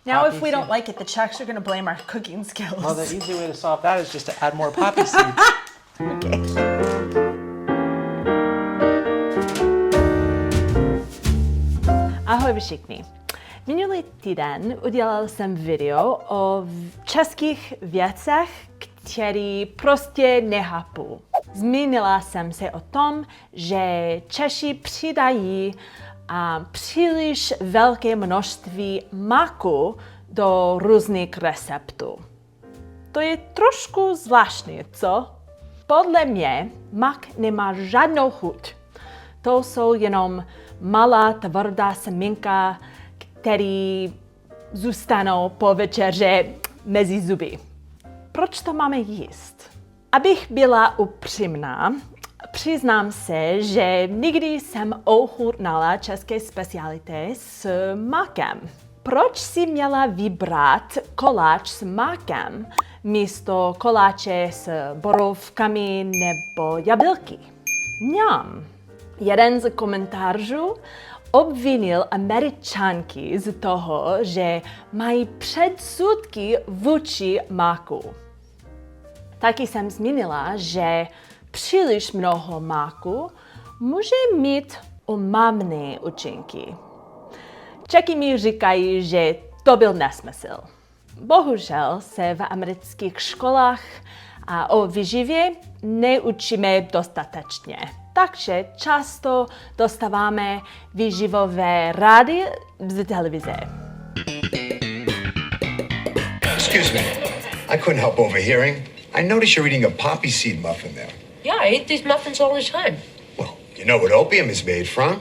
Now, if we don't like it, the Czechs are going to blame our cooking skills. Well, the easy way to solve that is just to add more poppy seeds. Okay. Ahoj všichni. Minulý týden udělal jsem video o českých věcech, které prostě nechápu. Zmínila jsem se o tom, že Češi přidají příliš velké množství máku do různých receptů. To je trošku zvláštní, co? Podle mě mák nemá žádnou chuť. To jsou jenom malá tvrdá semínka, které zůstanou po večeři mezi zuby. Proč to máme jíst? Abych byla upřímná, přiznám se, že nikdy jsem ochutnala české speciality s mákem. Proč si měla vybrat koláč s mákem místo koláče s borovkami nebo jablky? Mňam. Jeden z komentářů obvinil Američanky z toho, že mají předsudky vůči máku. Taky jsem zmínila, že příliš mnoho máku může mít omamné účinky. Čeky mi říkají, že to byl nesmysl. Bohužel se v amerických školách o výživě neučíme dostatečně. Takže často dostáváme výživové rady z televize. Excuse me, I couldn't help overhearing. I noticed you're eating a poppy seed muffin there. Yeah, I eat these muffins all the time. Well, you know what opium is made from?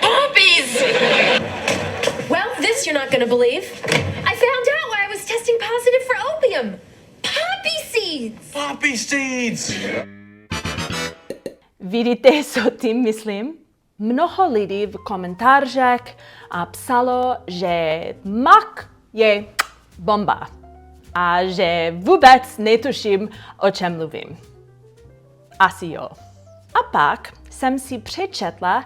Poppies! Well, this you're not going to believe. I found out why I was testing positive for opium. Poppy seeds! Poppy seeds! Vidíte, co tím myslím? Mnoho lidí v komentářích psalo, že mák je bomba a že vůbec netuším, o čem mluvím. Asi jo. A pak jsem si přečetla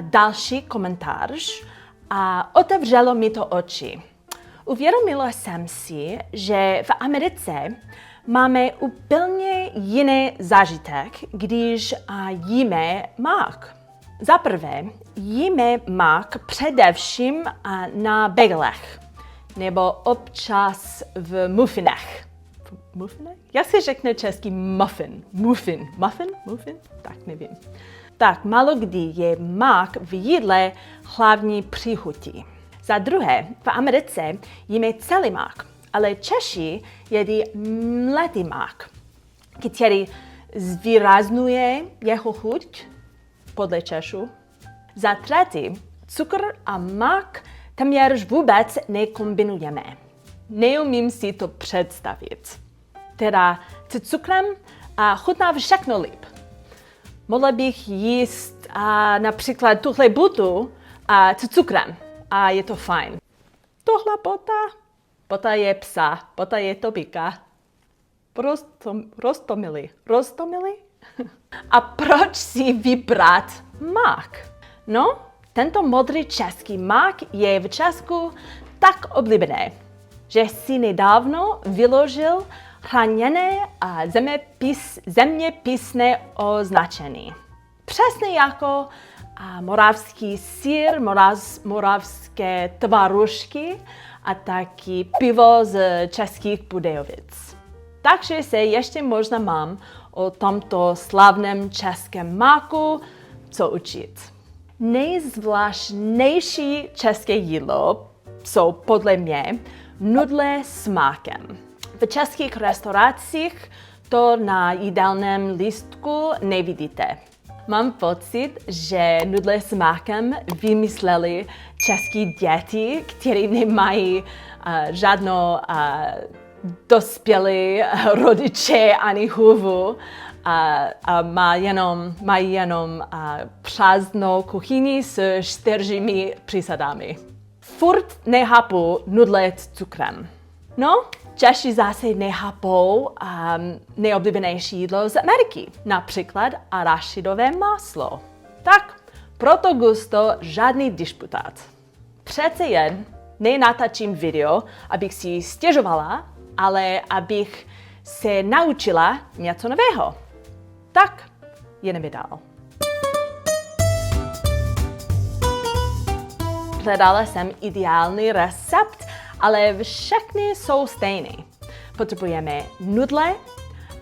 další komentář a otevřelo mi to oči. Uvědomila jsem si, že v Americe máme úplně jiný zážitek, když jíme mák. Za prvé, jíme mák především na bagelech, nebo občas v muffinech. Muffinech? Jak se řekne český muffin? Muffin? Muffin? Muffin? Tak nevím. Tak málo kdy je mák v jídle hlavní příchutí. Za druhé, v Americe jíme celý mák, ale Češi jedí mletý mák, který zvýrazňuje jeho chuť podle Češů. Za třetí, cukr a mák téměř vůbec nekombinujeme. Neumím si to představit. Teda s cukrem chutná všechno líp. Mohla bych jíst například tuhle butu s cukrem a je to fajn. Tohle bota je psa, bota je tobíka. Roztomilý. A proč si vybrat mák? No, tento modrý český mák je v Česku tak oblíbený, že si nedávno vyložil chráněné a zeměpisné označení. Přesně jako moravský sýr, moravské tvarušky a taky pivo z Českých Budějovic. Takže se ještě možná mám o tomto slavném českém máku co učit. Nejzvláštnější české jídlo jsou podle mě nudle s mákem. V českých restauracích to na jídelném lístku nevidíte. Mám pocit, že nudle s mákem vymysleli české děti, které nemají žádnou dospělí rodiče ani hůvu a mají jenom prázdnou kuchyni s 4 přísadami. Furt nechápu nudle s cukrem. No, Češi zase nechápou nejoblíbenější jídlo z Ameriky, například arašidové máslo. Tak, proto gusto žádný disputát. Přece jen nenatáčím video, abych si stěžovala, ale abych se naučila něco nového. Tak, jedeme dál. Hledala jsem ideální recept, ale všechny jsou stejné. Potřebujeme nudle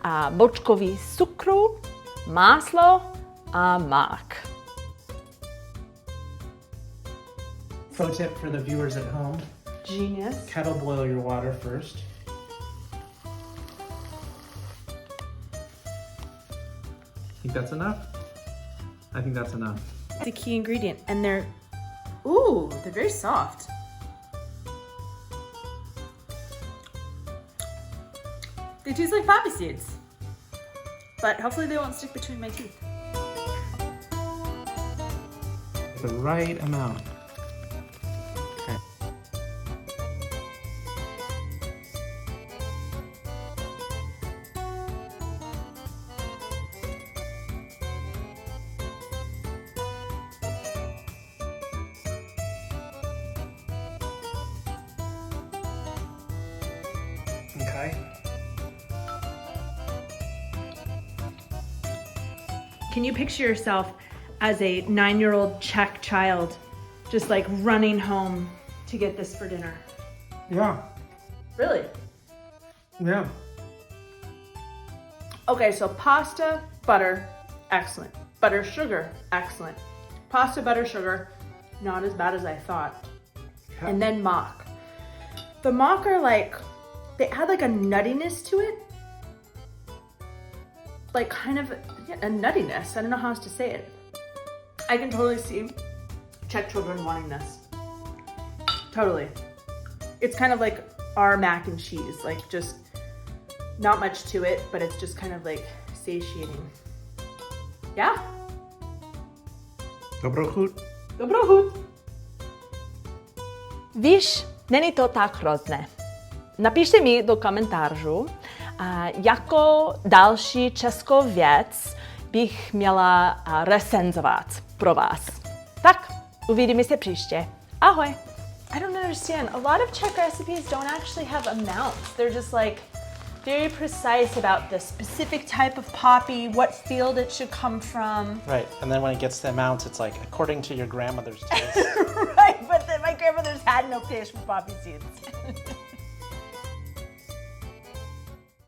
a bočkový cukru, máslo a mák. Pro tip for the viewers at home, Genius. kettle boil your water first. Think that's enough? I think that's enough. The key ingredient, and they're very soft. They taste like poppy seeds, but hopefully they won't stick between my teeth. The right amount. Okay. Okay. Can you picture yourself as a 9-year-old Czech child just like running home to get this for dinner? Yeah. Really? Yeah. Okay, so pasta, butter, excellent. Butter, sugar, excellent. Pasta, butter, sugar, not as bad as I thought. Okay. And then mock. The mock are like, they add like a nuttiness to it. Like kind of a nuttiness. I don't know how else to say it. I can totally see Czech children wanting this. Totally. It's kind of like our mac and cheese, like just not much to it, but it's just kind of like satiating. Yeah. Dobrochut. Dobrochut. Víš, není to tak hrozné. Napište mi do komentářů, jako další českou věc bych měla recenzovat pro vás. Tak, uvidíme se příště. Ahoj! I don't understand. A lot of Czech recipes don't actually have amounts. They're just like very precise about the specific type of poppy, what field it should come from. Right, and then when it gets to amounts, it's like according to your grandmother's taste. Right, but my grandmother's had no taste for poppy seeds.